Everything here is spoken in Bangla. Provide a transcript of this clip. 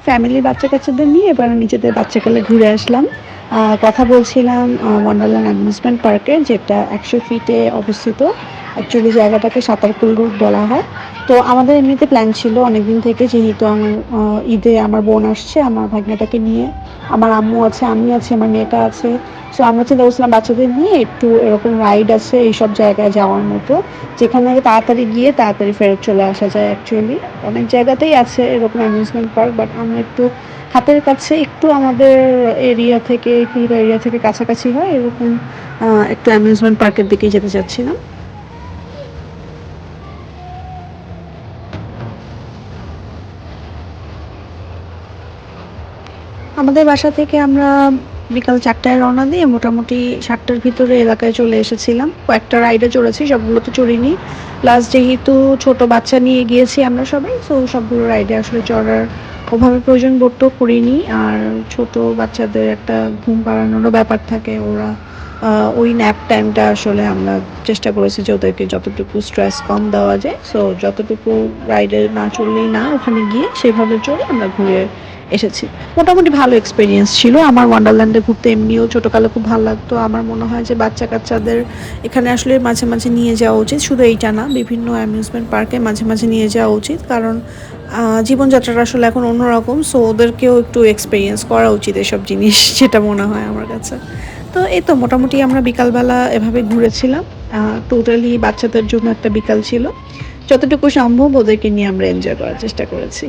ফ্যামিলির বাচ্চা-কাচ্চাদের নিয়ে এবার নিজেদের বাচ্চাকালে ঘুরে আসলাম। কথা বলছিলাম ওয়ান্ডারল্যান্ড অ্যামিউজমেন্ট পার্কের, যেটা ১০০ ফিটে অবস্থিত। অ্যাকচুয়ালি জায়গাটাকে সাঁতারপুল বলা হয়। তো আমাদের এমনিতে প্ল্যান ছিল অনেকদিন থেকে, যেহেতু আমার ঈদে আমার বোন আসছে আমার ভাগ্নেটাকে নিয়ে। আমার আম্মু আছে, আমি আছি, আমার মেয়েটা আছে। সো আমরা চিন্তা করছিলাম বাচ্চাদের নিয়ে একটু এরকম রাইড আছে এইসব জায়গায় যাওয়ার মতো, যেখানে তাড়াতাড়ি গিয়ে তাড়াতাড়ি ফেরত চলে আসা যায়। অ্যাকচুয়ালি অনেক জায়গাতেই আছে এরকম অ্যামিউজমেন্ট পার্ক, বাট আমরা একটু হাতের কাছে, একটু আমাদের এরিয়া থেকে, পুরো এরিয়া থেকে কাছাকাছি হয় এরকম একটু অ্যামিউজমেন্ট পার্কের দিকেই যেতে চাচ্ছিলাম। আমাদের বাসা থেকে আমরা বিকাল ৪টায় রওনা দিয়ে মোটামুটি ৭টার ভিতরে এলাকায় চলে এসেছিলাম। কয়েকটা রাইডে চড়েছি, সবগুলোতে চড়িনি। প্লাস যেহেতু ছোট বাচ্চা নিয়ে গিয়েছি আমরা সবাই, সো সবগুলো রাইডে আসলে চড়ার ওভাবে প্রয়োজন বোধও করিনি। আর ছোট বাচ্চাদের একটা ঘুম পাড়ানোরও ব্যাপার থাকে, ওরা ওই ন্যাপ টাইমটা আসলে আমরা চেষ্টা করেছি যে ওদেরকে যতটুকু স্ট্রেস কম দেওয়া যায়, সো যতটুকু রাইডে না চললেই না, ওখানে গিয়ে সেভাবে চড়ে আমরা ঘুরে এসেছি। মোটামুটি ভালো এক্সপেরিয়েন্স ছিল। আমার ওয়ান্ডারল্যান্ডে ঘুরতে এমনিও ছোটোকালে খুব ভালো লাগতো। আমার মনে হয় যে বাচ্চা-কাচ্চাদের এখানে আসলে মাঝে, মাঝে নিয়ে যাওয়া উচিত। শুধু এইটা না, বিভিন্ন অ্যামিউজমেন্ট পার্কে মাঝে, মাঝে নিয়ে যাওয়া উচিত। কারণ জীবনযাত্রাটা আসলে এখন অন্যরকম। সো ওদেরকেও একটু এক্সপেরিয়েন্স করা উচিত এসব জিনিস, যেটা মনে হয় আমার কাছে। তো এই তো মোটামুটি আমরা বিকালবেলা এভাবে ঘুরেছিলাম। টোটালি বাচ্চাদের জন্য একটা বিকাল ছিল। যতটুকু সম্ভব ওদেরকে নিয়ে আমরা এনজয় করার চেষ্টা করেছি।